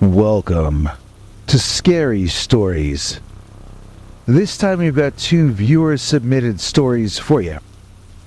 Welcome to Scary Stories. This time we've got two viewer-submitted stories for you.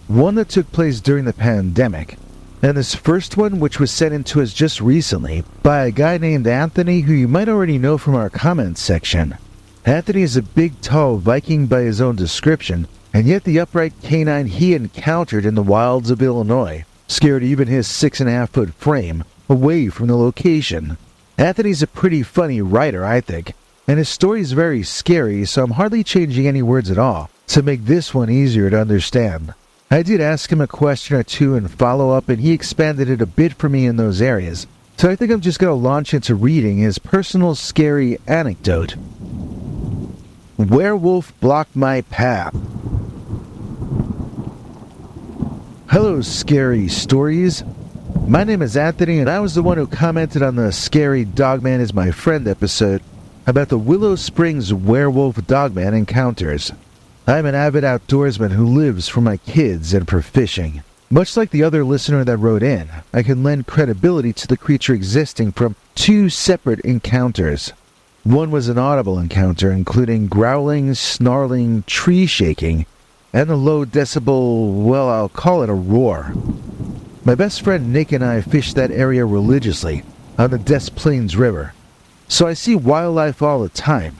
One that took place during the pandemic, and this first one which was sent in to us just recently by a guy named Anthony who you might already know from our comments section. Anthony is a big, tall Viking by his own description, and yet the upright canine he encountered in the wilds of Illinois scared even his 6.5-foot frame away from the location. Anthony's a pretty funny writer, I think, and his story is very scary, so I'm hardly changing any words at all to make this one easier to understand. I did ask him a question or two in follow-up, and he expanded it a bit for me in those areas, so I think I'm just going to launch into reading his personal scary anecdote. Werewolf blocked my path. Hello, Scary Stories. My name is Anthony, and I was the one who commented on the Scary Dogman is My Friend episode about the Willow Springs werewolf dogman encounters. I'm an avid outdoorsman who lives for my kids and for fishing. Much like the other listener that wrote in, I can lend credibility to the creature existing from two separate encounters. One was an audible encounter, including growling, snarling, tree shaking, and a low decibel, well, I'll call it a roar. My best friend Nick and I fish that area religiously on the Des Plaines River, so I see wildlife all the time.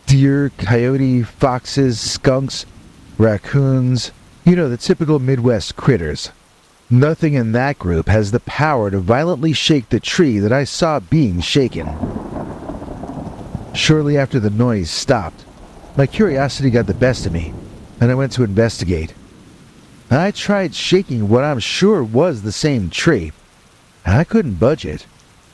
Deer, coyote, foxes, skunks, raccoons, the typical Midwest critters. Nothing in that group has the power to violently shake the tree that I saw being shaken. Shortly after the noise stopped, my curiosity got the best of me, and I went to investigate. I tried shaking what I'm sure was the same tree. I couldn't budge it.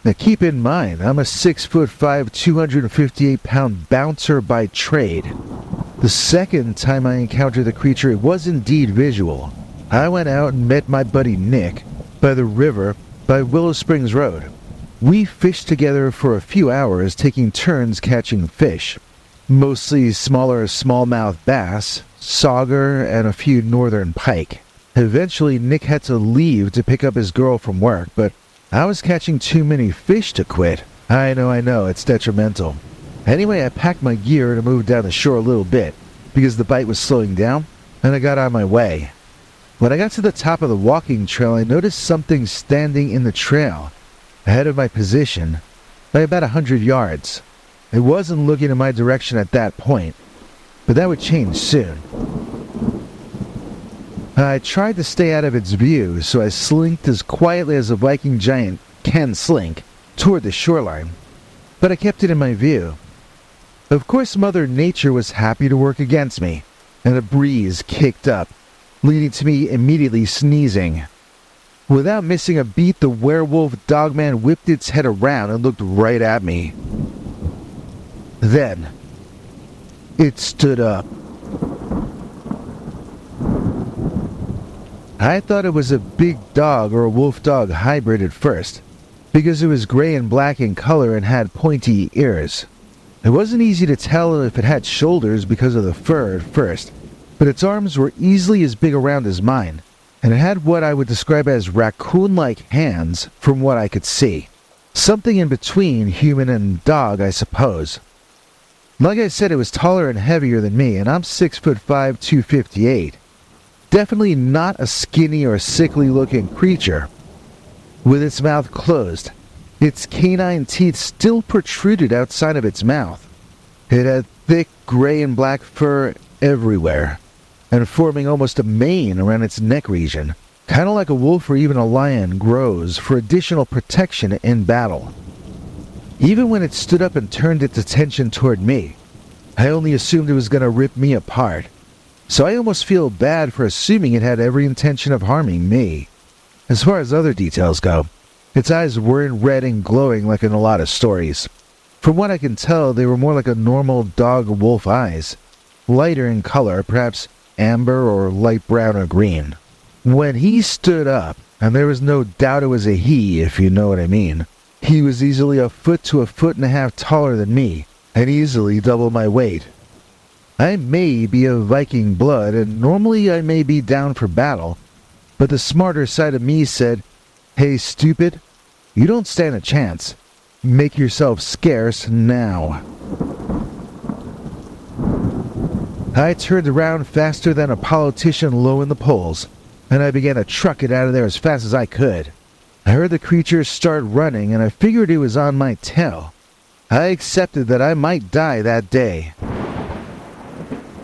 Now keep in mind, I'm a 6'5", 258-pound bouncer by trade. The second time I encountered the creature, it was indeed visual. I went out and met my buddy Nick by the river by Willow Springs Road. We fished together for a few hours, taking turns catching fish. Mostly smaller smallmouth bass, sauger, and a few northern pike. Eventually, Nick had to leave to pick up his girl from work, but I was catching too many fish to quit. I know, it's detrimental. Anyway, I packed my gear to move down the shore a little bit, because the bite was slowing down, and I got on my way. When I got to the top of the walking trail, I noticed something standing in the trail, ahead of my position, by about 100 yards. It wasn't looking in my direction at that point, but that would change soon. I tried to stay out of its view, so I slinked as quietly as a Viking giant can slink toward the shoreline, but I kept it in my view. Of course, Mother Nature was happy to work against me, and a breeze kicked up, leading to me immediately sneezing. Without missing a beat, the werewolf dogman whipped its head around and looked right at me. Then, it stood up. I thought it was a big dog or a wolf-dog hybrid at first, because it was gray and black in color and had pointy ears. It wasn't easy to tell if it had shoulders because of the fur at first, but its arms were easily as big around as mine, and it had what I would describe as raccoon-like hands from what I could see. Something in between human and dog, I suppose. Like I said, it was taller and heavier than me, and I'm 6'5", 258. Definitely not a skinny or sickly-looking creature. With its mouth closed, its canine teeth still protruded outside of its mouth. It had thick gray and black fur everywhere, and forming almost a mane around its neck region, kind of like a wolf or even a lion grows for additional protection in battle. Even when it stood up and turned its attention toward me, I only assumed it was going to rip me apart. So I almost feel bad for assuming it had every intention of harming me. As far as other details go, its eyes weren't red and glowing like in a lot of stories. From what I can tell, they were more like a normal dog-wolf eyes, lighter in color, perhaps amber or light brown or green. When he stood up, and there was no doubt it was a he, if you know what I mean, he was easily a foot to a foot and a half taller than me, and easily double my weight. I may be of Viking blood, and normally I may be down for battle, but the smarter side of me said, "Hey, stupid, you don't stand a chance. Make yourself scarce now. I turned around faster than a politician low in the polls, and I began to truck it out of there as fast as I could. I heard the creature start running, and I figured it was on my tail. I accepted that I might die that day.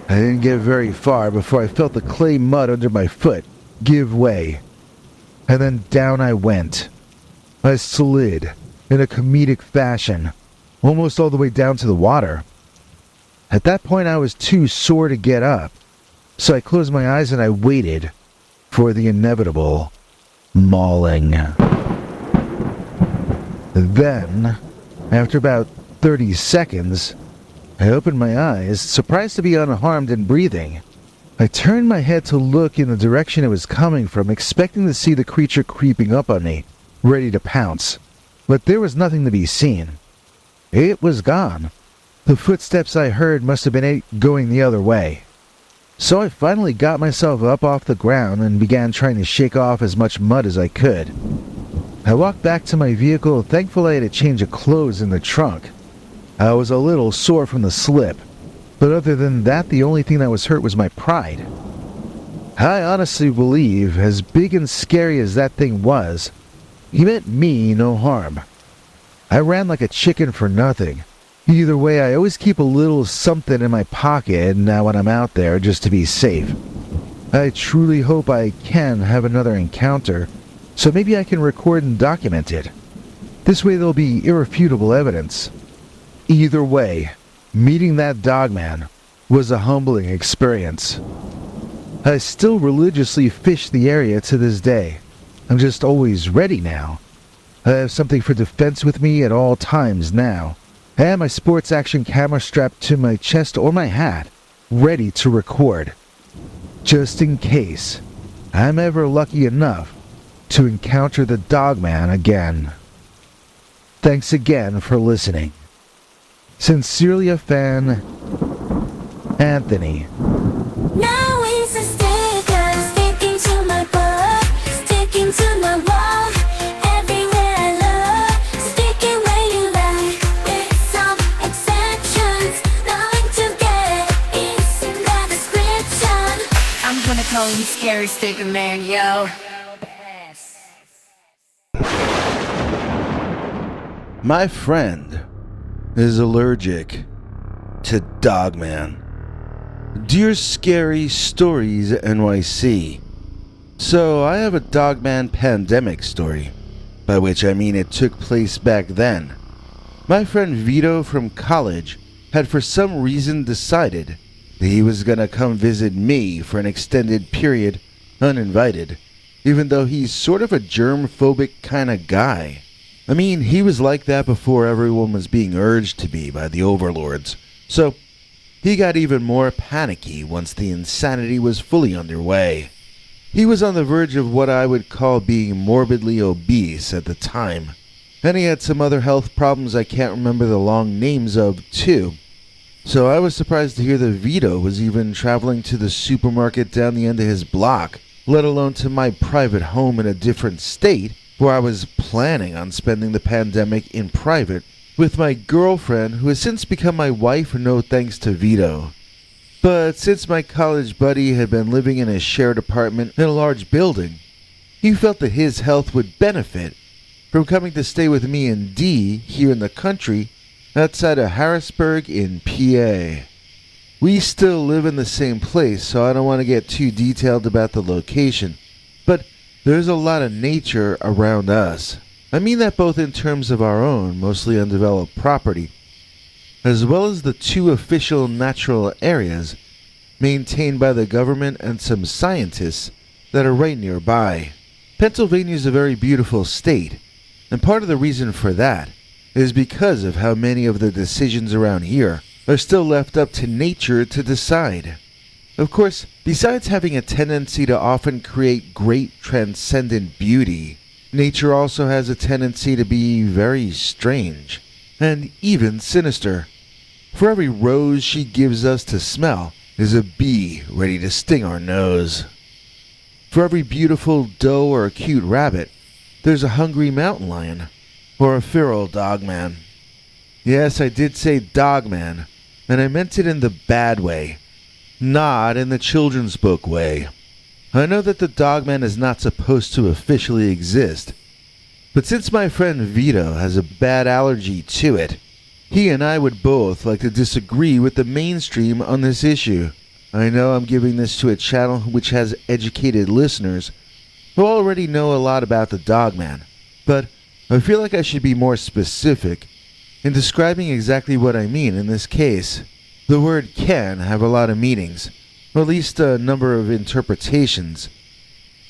I didn't get very far before I felt the clay mud under my foot give way, and then down I went. I slid in a comedic fashion, almost all the way down to the water. At that point I was too sore to get up, so I closed my eyes and I waited for the inevitable mauling. Then, after about 30 seconds, I opened my eyes, surprised to be unharmed and breathing. I turned my head to look in the direction it was coming from, expecting to see the creature creeping up on me, ready to pounce. But there was nothing to be seen. It was gone. The footsteps I heard must have been it going the other way. So I finally got myself up off the ground and began trying to shake off as much mud as I could. I walked back to my vehicle, thankful I had a change of clothes in the trunk. I was a little sore from the slip, but other than that, the only thing that was hurt was my pride. I honestly believe, as big and scary as that thing was, he meant me no harm. I ran like a chicken for nothing. Either way, I always keep a little something in my pocket now when I'm out there just to be safe. I truly hope I can have another encounter, so maybe I can record and document it. This way there'll be irrefutable evidence. Either way, meeting that Dogman was a humbling experience. I still religiously fish the area to this day. I'm just always ready now. I have something for defense with me at all times now. I have my sports action camera strapped to my chest or my hat, ready to record. Just in case I'm ever lucky enough to encounter the Dogman again. Thanks again for listening. Sincerely a fan, Anthony. Now it's a sticker sticking to my butt, sticking to my wall, everywhere I look, sticking where you like, with some exceptions, nothing to get, it's in the description. I'm gonna call you Scary Sticker Man, yo. My friend is allergic to Dogman. Dear Scary Stories NYC. So I have a Dogman pandemic story, by which I mean it took place back then. My friend Vito from college had for some reason decided that he was gonna come visit me for an extended period, uninvited, even though he's sort of a germ-phobic kind of guy. I mean, he was like that before everyone was being urged to be by the overlords, so he got even more panicky once the insanity was fully underway. He was on the verge of what I would call being morbidly obese at the time, and he had some other health problems I can't remember the long names of, too. So I was surprised to hear that Vito was even traveling to the supermarket down the end of his block, let alone to my private home in a different state, where I was planning on spending the pandemic in private with my girlfriend, who has since become my wife, no thanks to Vito. But since my college buddy had been living in a shared apartment in a large building, he felt that his health would benefit from coming to stay with me and Dee here in the country outside of Harrisburg in PA. We still live in the same place, so I don't want to get too detailed about the location, but there's a lot of nature around us. I mean that both in terms of our own, mostly undeveloped property, as well as the two official natural areas maintained by the government and some scientists that are right nearby. Pennsylvania is a very beautiful state, and part of the reason for that is because of how many of the decisions around here are still left up to nature to decide. Of course, besides having a tendency to often create great transcendent beauty, nature also has a tendency to be very strange, and even sinister. For every rose she gives us to smell is a bee ready to sting our nose. For every beautiful doe or cute rabbit, there's a hungry mountain lion. or a feral dogman. Yes, I did say dogman, and I meant it in the bad way, not in the children's book way. I know that the dogman is not supposed to officially exist, but since my friend Vito has a bad allergy to it, he and I would both like to disagree with the mainstream on this issue. I know I'm giving this to a channel which has educated listeners who already know a lot about the dogman, but I feel like I should be more specific in describing exactly what I mean in this case. The word can have a lot of meanings, or at least a number of interpretations.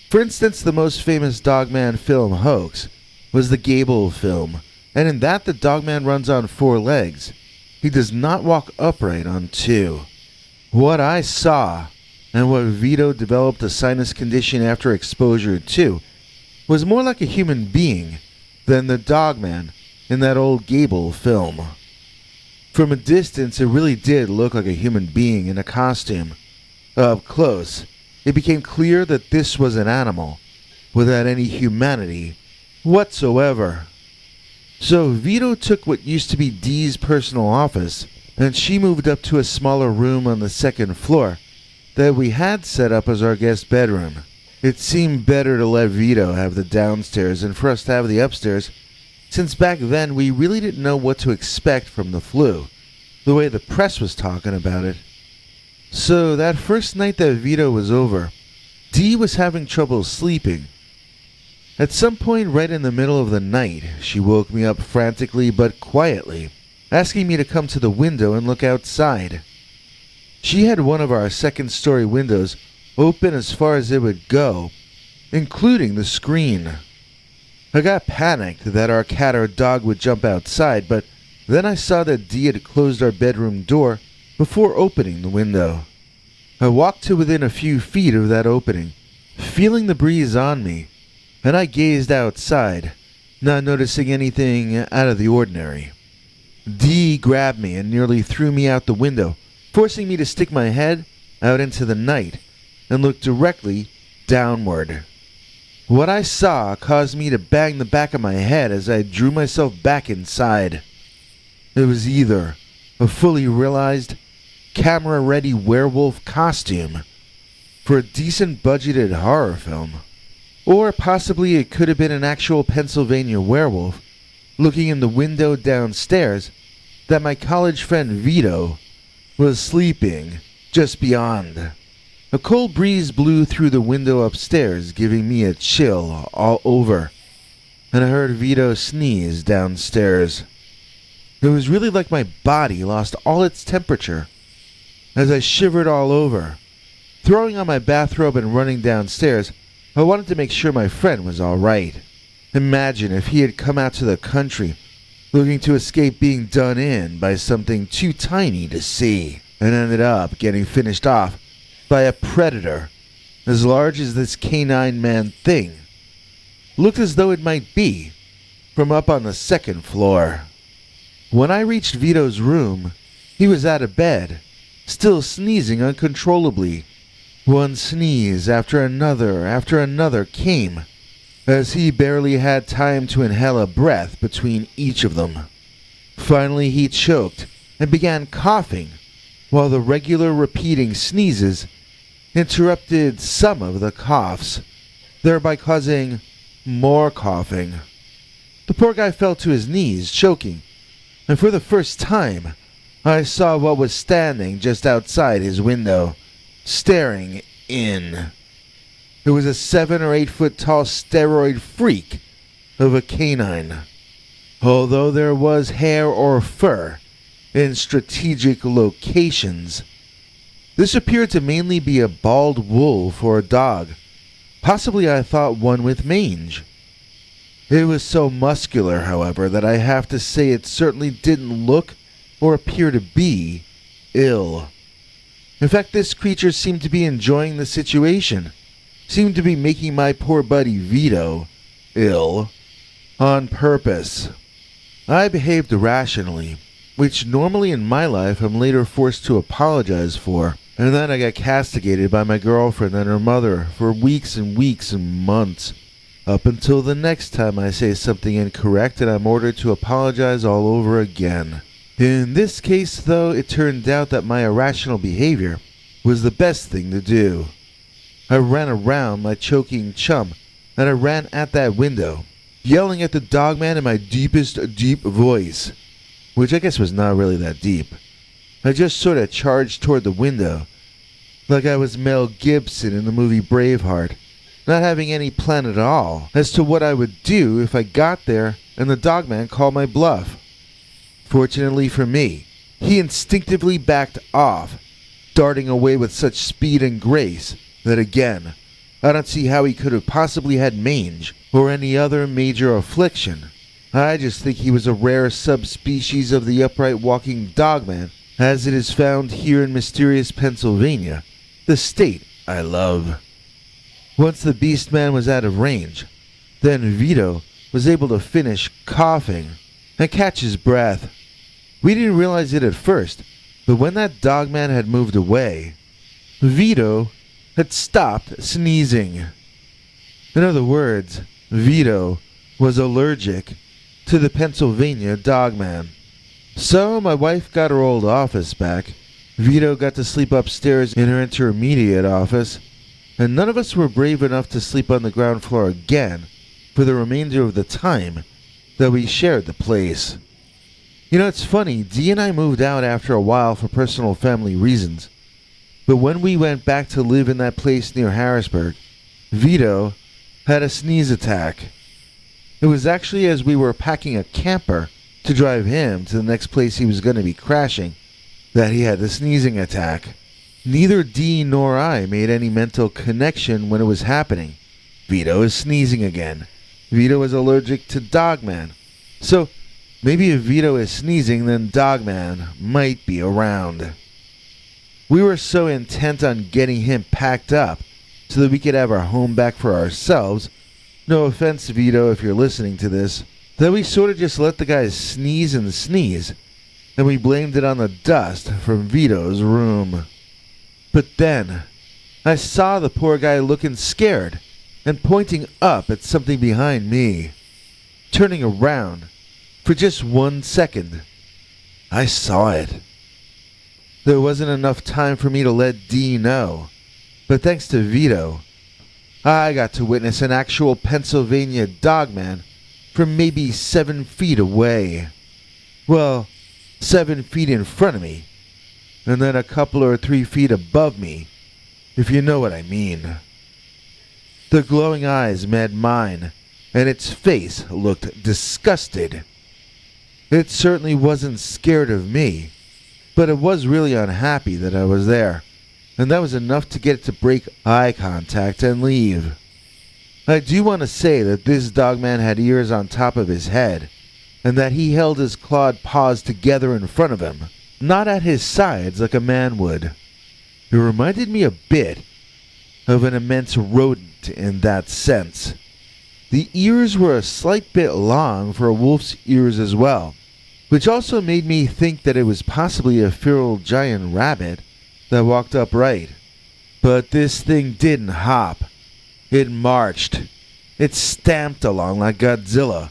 For instance, the most famous Dogman film hoax was the Gable film, and in that the Dogman runs on 4 legs. He does not walk upright on 2. What I saw, and what Vito developed a sinus condition after exposure to, was more like a human being than the Dogman in that old Gable film. From a distance, it really did look like a human being in a costume. Up close, it became clear that this was an animal, without any humanity whatsoever. So Vito took what used to be Dee's personal office, and she moved up to a smaller room on the 2nd floor that we had set up as our guest bedroom. It seemed better to let Vito have the downstairs and for us to have the upstairs, since back then we really didn't know what to expect from the flu, the way the press was talking about it. So that first night that Vito was over, Dee was having trouble sleeping. At some point right in the middle of the night, she woke me up frantically but quietly, asking me to come to the window and look outside. She had one of our 2nd-story windows open as far as it would go, including the screen. I got panicked that our cat or dog would jump outside, but then I saw that Dee had closed our bedroom door before opening the window. I walked to within a few feet of that opening, feeling the breeze on me, and I gazed outside, not noticing anything out of the ordinary. Dee grabbed me and nearly threw me out the window, forcing me to stick my head out into the night and look directly downward. What I saw caused me to bang the back of my head as I drew myself back inside. It was either a fully realized, camera-ready werewolf costume for a decent budgeted horror film, or possibly it could have been an actual Pennsylvania werewolf looking in the window downstairs that my college friend Vito was sleeping just beyond. A cold breeze blew through the window upstairs, giving me a chill all over, and I heard Vito sneeze downstairs. It was really like my body lost all its temperature as I shivered all over. Throwing on my bathrobe and running downstairs, I wanted to make sure my friend was all right. Imagine if he had come out to the country looking to escape being done in by something too tiny to see, and ended up getting finished off by a predator as large as this canine man thing. Looked as though it might be from up on the 2nd floor. When I reached Vito's room, he was out of bed, still sneezing uncontrollably. One sneeze after another came, as he barely had time to inhale a breath between each of them. Finally he choked and began coughing, while the regular repeating sneezes interrupted some of the coughs, thereby causing more coughing. The poor guy fell to his knees, choking, and for the first time, I saw what was standing just outside his window, staring in. It was a 7 or 8 foot tall steroid freak of a canine. Although there was hair or fur in strategic locations, this appeared to mainly be a bald wolf or a dog, possibly I thought one with mange. It was so muscular, however, that I have to say it certainly didn't look or appear to be ill. In fact, this creature seemed to be enjoying the situation, seemed to be making my poor buddy Vito ill on purpose. I behaved irrationally, which normally in my life I'm later forced to apologize for, and then I got castigated by my girlfriend and her mother for weeks and weeks and months. Up until the next time I say something incorrect and I'm ordered to apologize all over again. In this case, though, it turned out that my irrational behavior was the best thing to do. I ran around my choking chum, and I ran at that window, yelling at the Dogman in my deepest deep voice, which I guess was not really that deep. I just sort of charged toward the window, like I was Mel Gibson in the movie Braveheart, not having any plan at all as to what I would do if I got there and the Dogman called my bluff. Fortunately for me, he instinctively backed off, darting away with such speed and grace that again, I don't see how he could have possibly had mange or any other major affliction. I just think he was a rare subspecies of the upright walking Dogman, as it is found here in mysterious Pennsylvania, the state I love. Once the Beastman was out of range, then Vito was able to finish coughing and catch his breath. We didn't realize it at first, but when that Dogman had moved away, Vito had stopped sneezing. In other words, Vito was allergic to the Pennsylvania Dogman. So my wife got her old office back, Vito got to sleep upstairs in her intermediate office, and none of us were brave enough to sleep on the ground floor again for the remainder of the time that we shared the place. You know, it's funny, Dee and I moved out after a while for personal family reasons, but when we went back to live in that place near Harrisburg, Vito had a sneeze attack. It was actually as we were packing a camper to drive him to the next place he was going to be crashing that he had the sneezing attack. Neither Dee nor I made any mental connection when it was happening. Vito is sneezing again. Vito is allergic to Dogman. So maybe if Vito is sneezing, then Dogman might be around. We were so intent on getting him packed up so that we could have our home back for ourselves, no offense Vito if you're listening to this, that we sort of just let the guy sneeze, and we blamed it on the dust from Vito's room. But then, I saw the poor guy looking scared and pointing up at something behind me. Turning around, for just 1 second, I saw it. There wasn't enough time for me to let Dee know, but thanks to Vito, I got to witness an actual Pennsylvania Dogman from maybe 7 feet away. Well, 7 feet in front of me, and then a couple or 3 feet above me, if you know what I mean. The glowing eyes met mine, and its face looked disgusted. It certainly wasn't scared of me, but it was really unhappy that I was there, and that was enough to get it to break eye contact and leave. I do want to say that this Dogman had ears on top of his head, and that he held his clawed paws together in front of him, not at his sides like a man would. It reminded me a bit of an immense rodent in that sense. The ears were a slight bit long for a wolf's ears as well, which also made me think that it was possibly a feral giant rabbit that walked upright. But this thing didn't hop. It marched. It stamped along like Godzilla.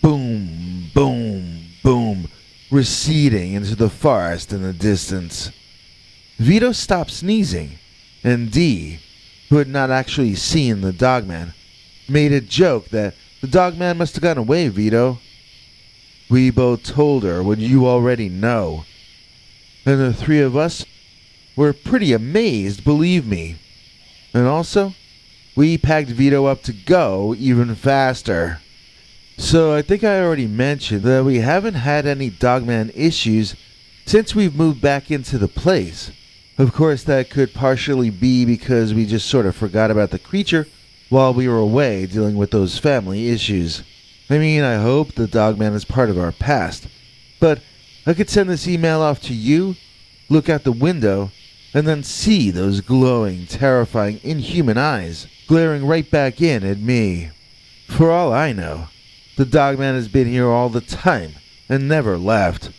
Boom, boom, boom, receding into the forest in the distance. Vito stopped sneezing, and Dee, who had not actually seen the Dogman, made a joke that the Dogman must have gone away, Vito. We both told her what you already know, and the three of us were pretty amazed, believe me. And also, we packed Vito up to go even faster. So I think I already mentioned that we haven't had any Dogman issues since we've moved back into the place. Of course, that could partially be because we just sort of forgot about the creature while we were away dealing with those family issues. I mean, I hope the Dogman is part of our past, but I could send this email off to you, look out the window, and then see those glowing, terrifying, inhuman eyes glaring right back in at me. For all I know, the Dogman has been here all the time and never left.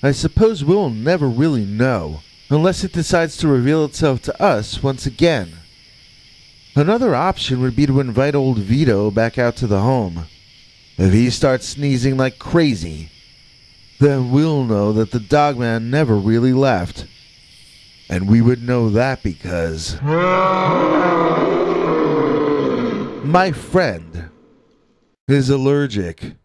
I suppose we'll never really know, unless it decides to reveal itself to us once again. Another option would be to invite old Vito back out to the home. If he starts sneezing like crazy, then we'll know that the Dogman never really left. And we would know that because my friend is allergic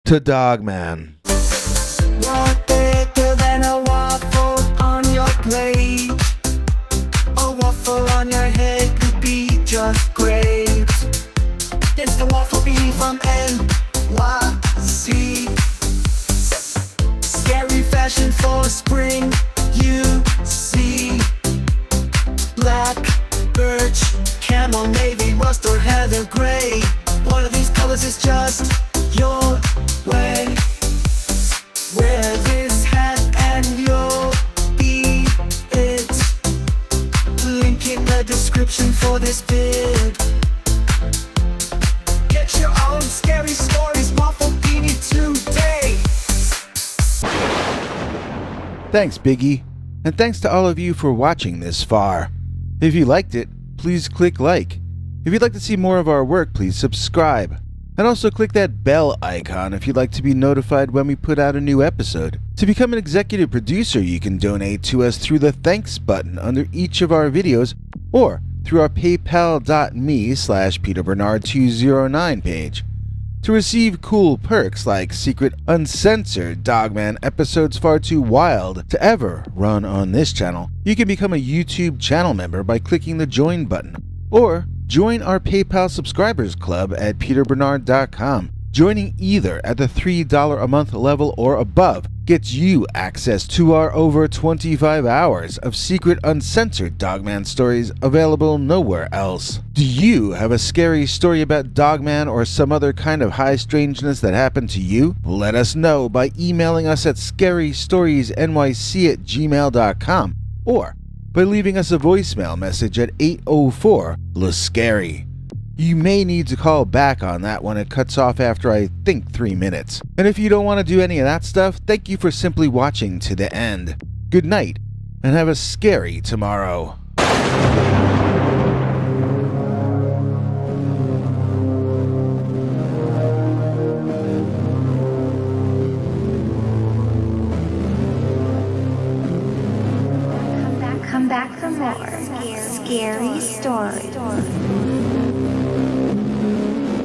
to Dogman. What bigger than a waffle on your plate? A waffle on your head could be just great. It's the waffle beanie from NYC. Scary fashion for spring, you see. Black, birch, camel, navy, rust, or heather gray. One of these colors is just your way. Wear this hat and you'll be it. Link in the description for this vid. Get your own scary stories, waffle beanie today. Thanks, Biggie. And thanks to all of you for watching this far. If you liked it, please click like. If you'd like to see more of our work, please subscribe. And also click that bell icon if you'd like to be notified when we put out a new episode. To become an executive producer, you can donate to us through the thanks button under each of our videos or through our paypal.me/PeterBernard209 page. To receive cool perks like secret uncensored Dogman episodes far too wild to ever run on this channel, you can become a YouTube channel member by clicking the join button. Or join our PayPal subscribers club at peterbernard.com. Joining either at the $3 a month level or above gets you access to our over 25 hours of secret uncensored Dogman stories available nowhere else. Do you have a scary story about Dogman or some other kind of high strangeness that happened to you? Let us know by emailing us at scarystoriesnyc@gmail.com or by leaving us a voicemail message at 804-LA-SCARY. You may need to call back on that one. It cuts off after I think 3 minutes. And if you don't want to do any of that stuff, thank you for simply watching to the end. Good night, and have a scary tomorrow. Come back for more scary stories.